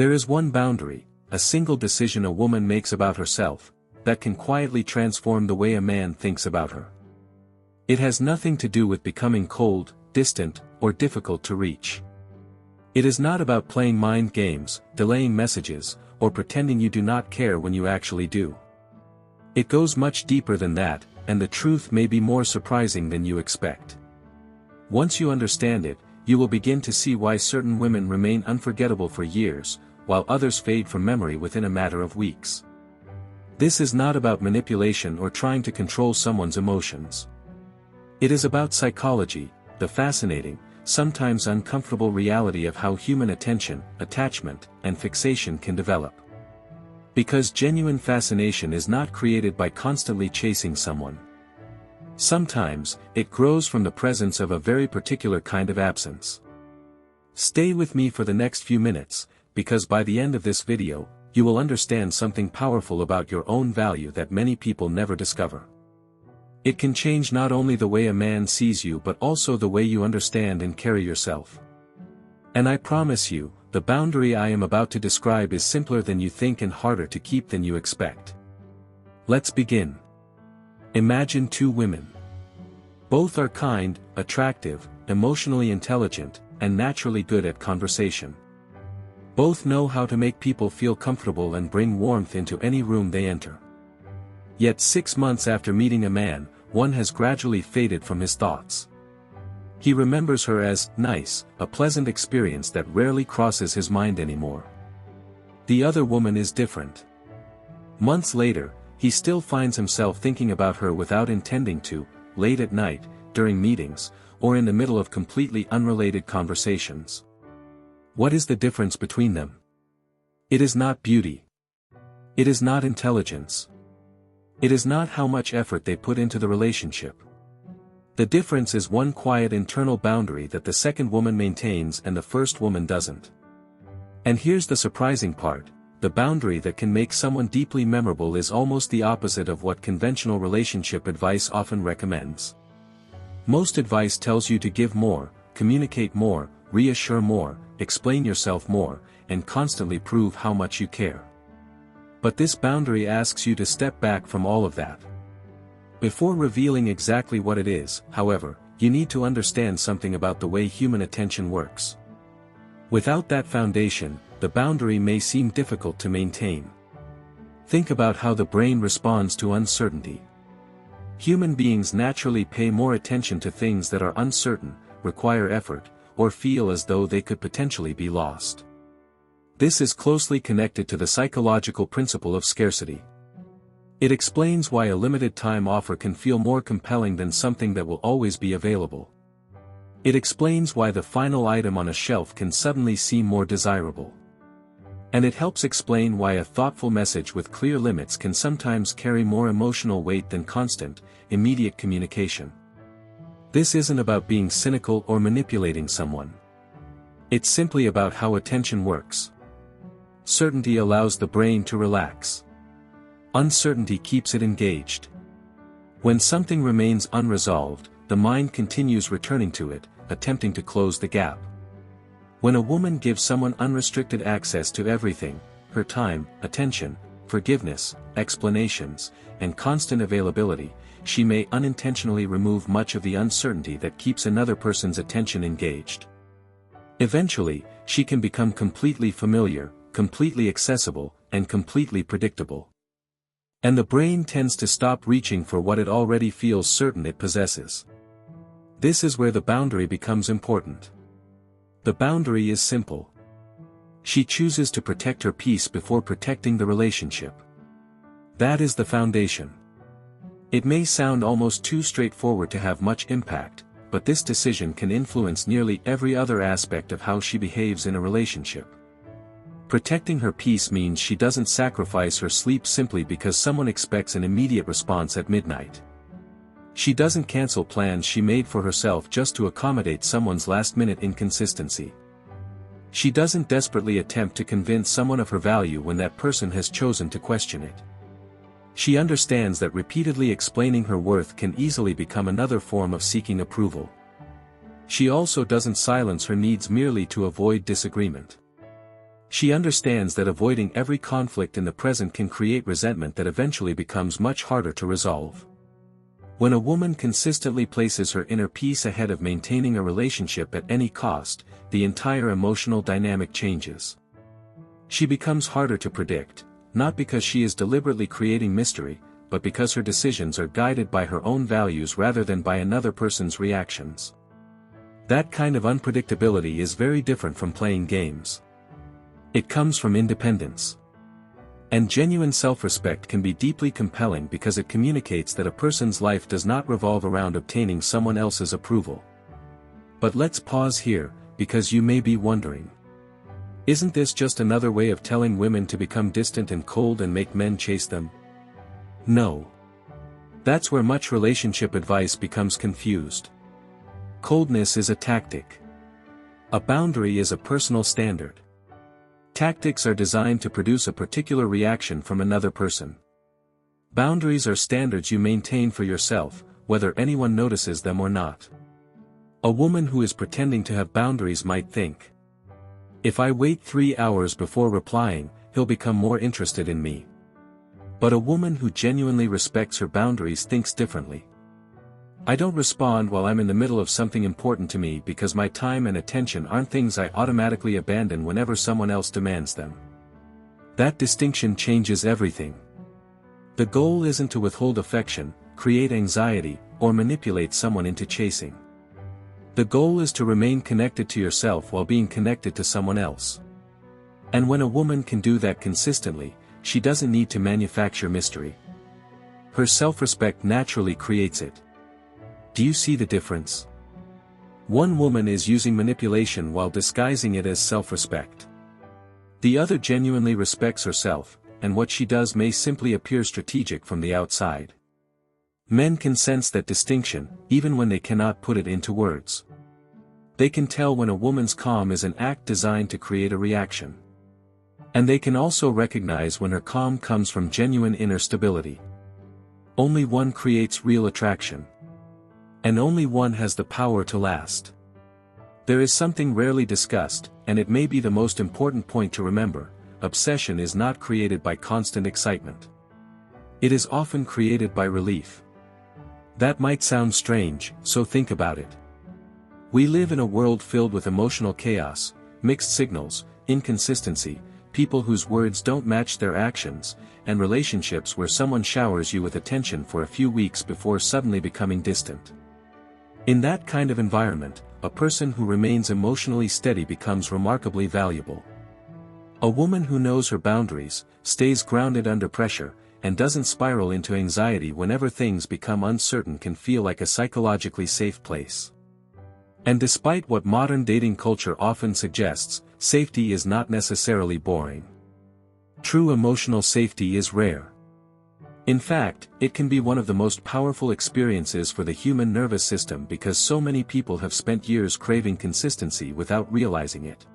There is one boundary, a single decision a woman makes about herself, that can quietly transform the way a man thinks about her. It has nothing to do with becoming cold, distant, or difficult to reach. It is not about playing mind games, delaying messages, or pretending you do not care when you actually do. It goes much deeper than that, and the truth may be more surprising than you expect. Once you understand it, you will begin to see why certain women remain unforgettable for years, while others fade from memory within a matter of weeks. This is not about manipulation or trying to control someone's emotions. It is about psychology, the fascinating, sometimes uncomfortable reality of how human attention, attachment, and fixation can develop. Because genuine fascination is not created by constantly chasing someone. Sometimes, it grows from the presence of a very particular kind of absence. Stay with me for the next few minutes, because by the end of this video, you will understand something powerful about your own value that many people never discover. It can change not only the way a man sees you but also the way you understand and carry yourself. And I promise you, the boundary I am about to describe is simpler than you think and harder to keep than you expect. Let's begin. Imagine two women. Both are kind, attractive, emotionally intelligent, and naturally good at conversation. Both know how to make people feel comfortable and bring warmth into any room they enter. Yet 6 months after meeting a man, one has gradually faded from his thoughts. He remembers her as nice, a pleasant experience that rarely crosses his mind anymore. The other woman is different. Months later, he still finds himself thinking about her without intending to, late at night, during meetings, or in the middle of completely unrelated conversations. What is the difference between them? It is not beauty. It is not intelligence. It is not how much effort they put into the relationship. The difference is one quiet internal boundary that the second woman maintains and the first woman doesn't. And here's the surprising part, the boundary that can make someone deeply memorable is almost the opposite of what conventional relationship advice often recommends. Most advice tells you to give more, communicate more, reassure more, explain yourself more, and constantly prove how much you care. But this boundary asks you to step back from all of that. Before revealing exactly what it is, however, you need to understand something about the way human attention works. Without that foundation, the boundary may seem difficult to maintain. Think about how the brain responds to uncertainty. Human beings naturally pay more attention to things that are uncertain, require effort, or feel as though they could potentially be lost. This is closely connected to the psychological principle of scarcity. It explains why a limited time offer can feel more compelling than something that will always be available. It explains why the final item on a shelf can suddenly seem more desirable. And it helps explain why a thoughtful message with clear limits can sometimes carry more emotional weight than constant, immediate communication. This isn't about being cynical or manipulating someone. It's simply about how attention works. Certainty allows the brain to relax. Uncertainty keeps it engaged. When something remains unresolved, the mind continues returning to it, attempting to close the gap. When a woman gives someone unrestricted access to everything, her time, attention, forgiveness, explanations, and constant availability, she may unintentionally remove much of the uncertainty that keeps another person's attention engaged. Eventually, she can become completely familiar, completely accessible, and completely predictable. And the brain tends to stop reaching for what it already feels certain it possesses. This is where the boundary becomes important. The boundary is simple. She chooses to protect her peace before protecting the relationship. That is the foundation. It may sound almost too straightforward to have much impact, but this decision can influence nearly every other aspect of how she behaves in a relationship. Protecting her peace means she doesn't sacrifice her sleep simply because someone expects an immediate response at midnight. She doesn't cancel plans she made for herself just to accommodate someone's last-minute inconsistency. She doesn't desperately attempt to convince someone of her value when that person has chosen to question it. She understands that repeatedly explaining her worth can easily become another form of seeking approval. She also doesn't silence her needs merely to avoid disagreement. She understands that avoiding every conflict in the present can create resentment that eventually becomes much harder to resolve. When a woman consistently places her inner peace ahead of maintaining a relationship at any cost, the entire emotional dynamic changes. She becomes harder to predict, not because she is deliberately creating mystery, but because her decisions are guided by her own values rather than by another person's reactions. That kind of unpredictability is very different from playing games. It comes from independence. And genuine self-respect can be deeply compelling because it communicates that a person's life does not revolve around obtaining someone else's approval. But let's pause here, because you may be wondering. Isn't this just another way of telling women to become distant and cold and make men chase them? No. That's where much relationship advice becomes confused. Coldness is a tactic. A boundary is a personal standard. Tactics are designed to produce a particular reaction from another person. Boundaries are standards you maintain for yourself, whether anyone notices them or not. A woman who is pretending to have boundaries might think, if I wait 3 hours before replying, he'll become more interested in me. But a woman who genuinely respects her boundaries thinks differently. I don't respond while I'm in the middle of something important to me because my time and attention aren't things I automatically abandon whenever someone else demands them. That distinction changes everything. The goal isn't to withhold affection, create anxiety, or manipulate someone into chasing. The goal is to remain connected to yourself while being connected to someone else. And when a woman can do that consistently, she doesn't need to manufacture mystery. Her self-respect naturally creates it. Do you see the difference? One woman is using manipulation while disguising it as self-respect. The other genuinely respects herself, and what she does may simply appear strategic from the outside. Men can sense that distinction, even when they cannot put it into words. They can tell when a woman's calm is an act designed to create a reaction. And they can also recognize when her calm comes from genuine inner stability. Only one creates real attraction. And only one has the power to last. There is something rarely discussed, and it may be the most important point to remember: obsession is not created by constant excitement. It is often created by relief. That might sound strange, so think about it. We live in a world filled with emotional chaos, mixed signals, inconsistency, people whose words don't match their actions, and relationships where someone showers you with attention for a few weeks before suddenly becoming distant. In that kind of environment, a person who remains emotionally steady becomes remarkably valuable. A woman who knows her boundaries, stays grounded under pressure, and doesn't spiral into anxiety whenever things become uncertain can feel like a psychologically safe place. And despite what modern dating culture often suggests, safety is not necessarily boring. True emotional safety is rare. In fact, it can be one of the most powerful experiences for the human nervous system because so many people have spent years craving consistency without realizing it.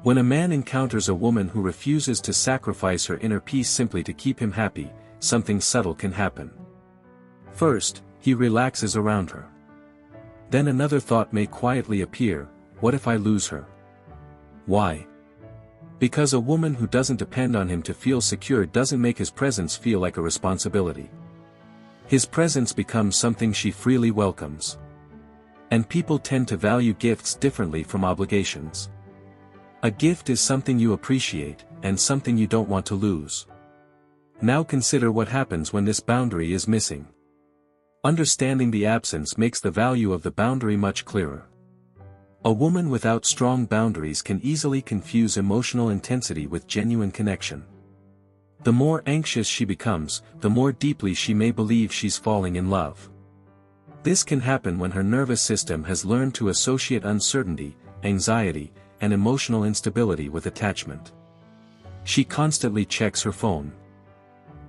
When a man encounters a woman who refuses to sacrifice her inner peace simply to keep him happy, something subtle can happen. First, he relaxes around her. Then another thought may quietly appear: what if I lose her? Why? Because a woman who doesn't depend on him to feel secure doesn't make his presence feel like a responsibility. His presence becomes something she freely welcomes. And people tend to value gifts differently from obligations. A gift is something you appreciate, and something you don't want to lose. Now consider what happens when this boundary is missing. Understanding the absence makes the value of the boundary much clearer. A woman without strong boundaries can easily confuse emotional intensity with genuine connection. The more anxious she becomes, the more deeply she may believe she's falling in love. This can happen when her nervous system has learned to associate uncertainty, anxiety, and emotional instability with attachment. She constantly checks her phone.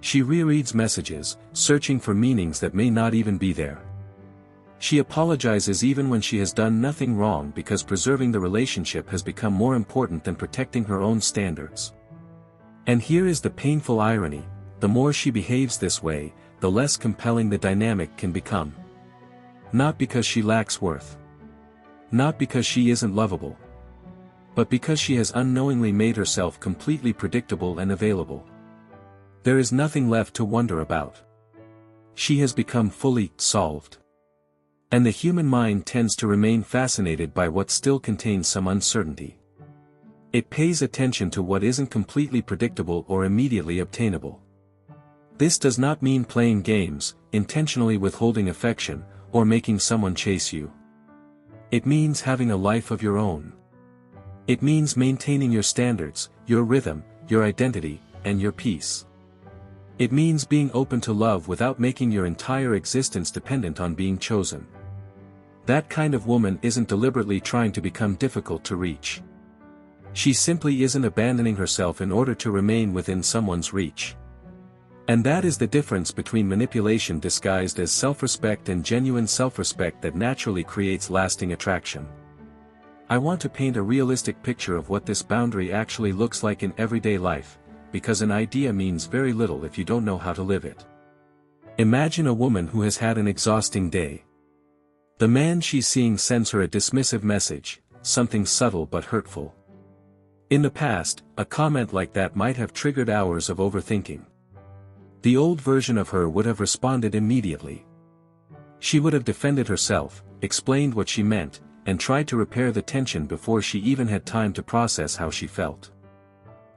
She rereads messages, searching for meanings that may not even be there. She apologizes even when she has done nothing wrong because preserving the relationship has become more important than protecting her own standards. And here is the painful irony: the more she behaves this way, the less compelling the dynamic can become. Not because she lacks worth. Not because she isn't lovable. but because she has unknowingly made herself completely predictable and available. There is nothing left to wonder about. She has become fully solved. And the human mind tends to remain fascinated by what still contains some uncertainty. It pays attention to what isn't completely predictable or immediately obtainable. This does not mean playing games, intentionally withholding affection, or making someone chase you. It means having a life of your own. It means maintaining your standards, your rhythm, your identity, and your peace. It means being open to love without making your entire existence dependent on being chosen. That kind of woman isn't deliberately trying to become difficult to reach. She simply isn't abandoning herself in order to remain within someone's reach. And that is the difference between manipulation disguised as self-respect and genuine self-respect that naturally creates lasting attraction. I want to paint a realistic picture of what this boundary actually looks like in everyday life, because an idea means very little if you don't know how to live it. Imagine a woman who has had an exhausting day. The man she's seeing sends her a dismissive message, something subtle but hurtful. In the past, a comment like that might have triggered hours of overthinking. The old version of her would have responded immediately. She would have defended herself, explained what she meant, and tried to repair the tension before she even had time to process how she felt.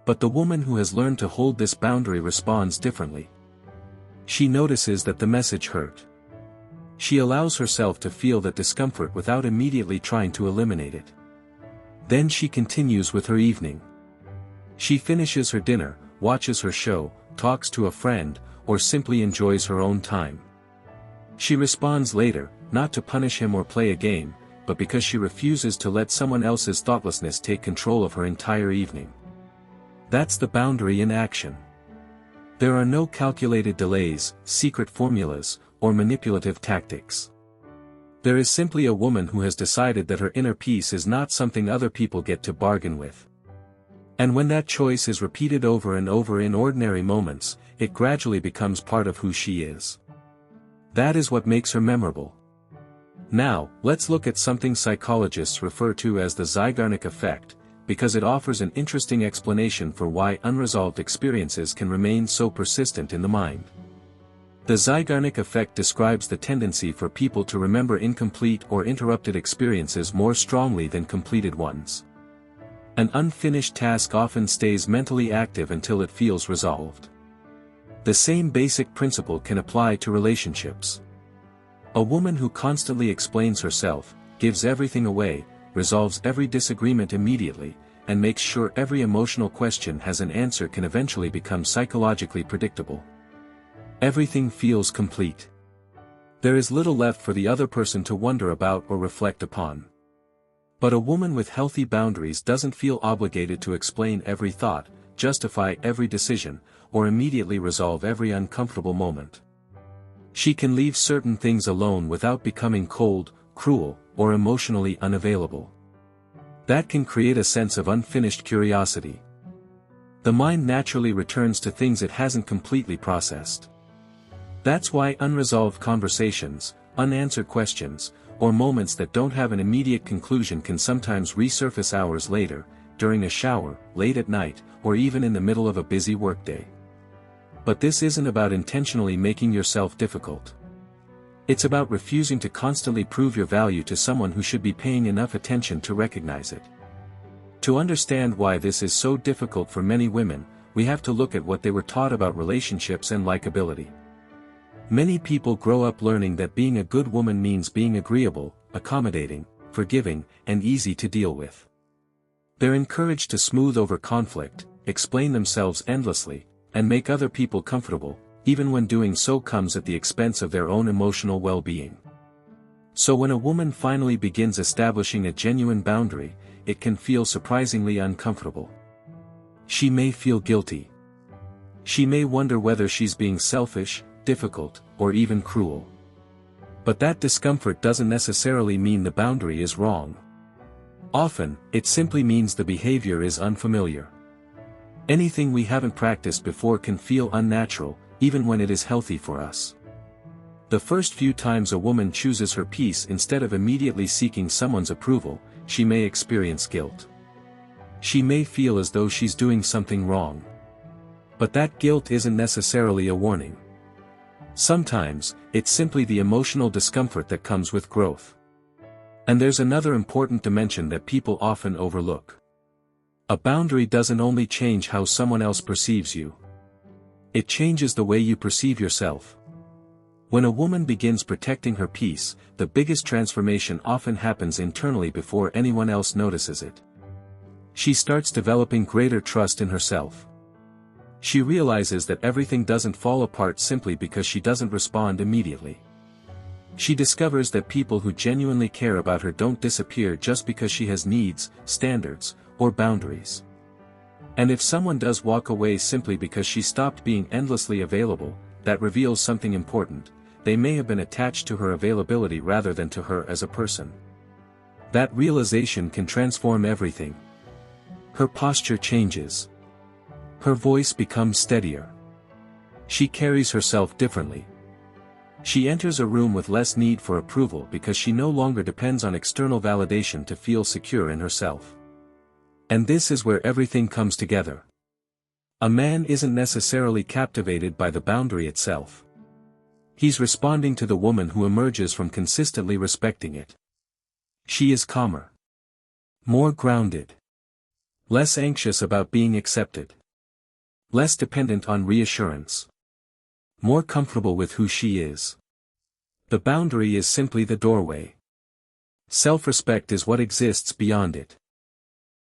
But the woman who has learned to hold this boundary responds differently. She notices that the message hurt. She allows herself to feel that discomfort without immediately trying to eliminate it. Then she continues with her evening. She finishes her dinner, watches her show, talks to a friend, or simply enjoys her own time. She responds later, not to punish him or play a game, but because she refuses to let someone else's thoughtlessness take control of her entire evening. That's the boundary in action. There are no calculated delays, secret formulas, or manipulative tactics. There is simply a woman who has decided that her inner peace is not something other people get to bargain with. And when that choice is repeated over and over in ordinary moments, it gradually becomes part of who she is. That is what makes her memorable. Now, let's look at something psychologists refer to as the Zeigarnik effect, because it offers an interesting explanation for why unresolved experiences can remain so persistent in the mind. The Zeigarnik effect describes the tendency for people to remember incomplete or interrupted experiences more strongly than completed ones. An unfinished task often stays mentally active until it feels resolved. The same basic principle can apply to relationships. A woman who constantly explains herself, gives everything away, resolves every disagreement immediately, and makes sure every emotional question has an answer can eventually become psychologically predictable. Everything feels complete. There is little left for the other person to wonder about or reflect upon. But a woman with healthy boundaries doesn't feel obligated to explain every thought, justify every decision, or immediately resolve every uncomfortable moment. She can leave certain things alone without becoming cold, cruel, or emotionally unavailable. That can create a sense of unfinished curiosity. The mind naturally returns to things it hasn't completely processed. That's why unresolved conversations, unanswered questions, or moments that don't have an immediate conclusion can sometimes resurface hours later, during a shower, late at night, or even in the middle of a busy workday. But this isn't about intentionally making yourself difficult. It's about refusing to constantly prove your value to someone who should be paying enough attention to recognize it. To understand why this is so difficult for many women, we have to look at what they were taught about relationships and likability. Many people grow up learning that being a good woman means being agreeable, accommodating, forgiving, and easy to deal with. They're encouraged to smooth over conflict, explain themselves endlessly, and make other people comfortable, even when doing so comes at the expense of their own emotional well-being. So when a woman finally begins establishing a genuine boundary, it can feel surprisingly uncomfortable. She may feel guilty. She may wonder whether she's being selfish, difficult, or even cruel. But that discomfort doesn't necessarily mean the boundary is wrong. Often, it simply means the behavior is unfamiliar. Anything we haven't practiced before can feel unnatural, even when it is healthy for us. The first few times a woman chooses her peace instead of immediately seeking someone's approval, she may experience guilt. She may feel as though she's doing something wrong. But that guilt isn't necessarily a warning. Sometimes, it's simply the emotional discomfort that comes with growth. And there's another important dimension that people often overlook. A boundary doesn't only change how someone else perceives you. It changes the way you perceive yourself. When a woman begins protecting her peace, the biggest transformation often happens internally before anyone else notices it. She starts developing greater trust in herself. She realizes that everything doesn't fall apart simply because she doesn't respond immediately. She discovers that people who genuinely care about her don't disappear just because she has needs, standards, or boundaries. And if someone does walk away simply because she stopped being endlessly available, that reveals something important. They may have been attached to her availability rather than to her as a person. That realization can transform everything. Her posture changes. Her voice becomes steadier. She carries herself differently. She enters a room with less need for approval because she no longer depends on external validation to feel secure in herself. And this is where everything comes together. A man isn't necessarily captivated by the boundary itself. He's responding to the woman who emerges from consistently respecting it. She is calmer. More grounded. Less anxious about being accepted. Less dependent on reassurance. More comfortable with who she is. The boundary is simply the doorway. Self-respect is what exists beyond it.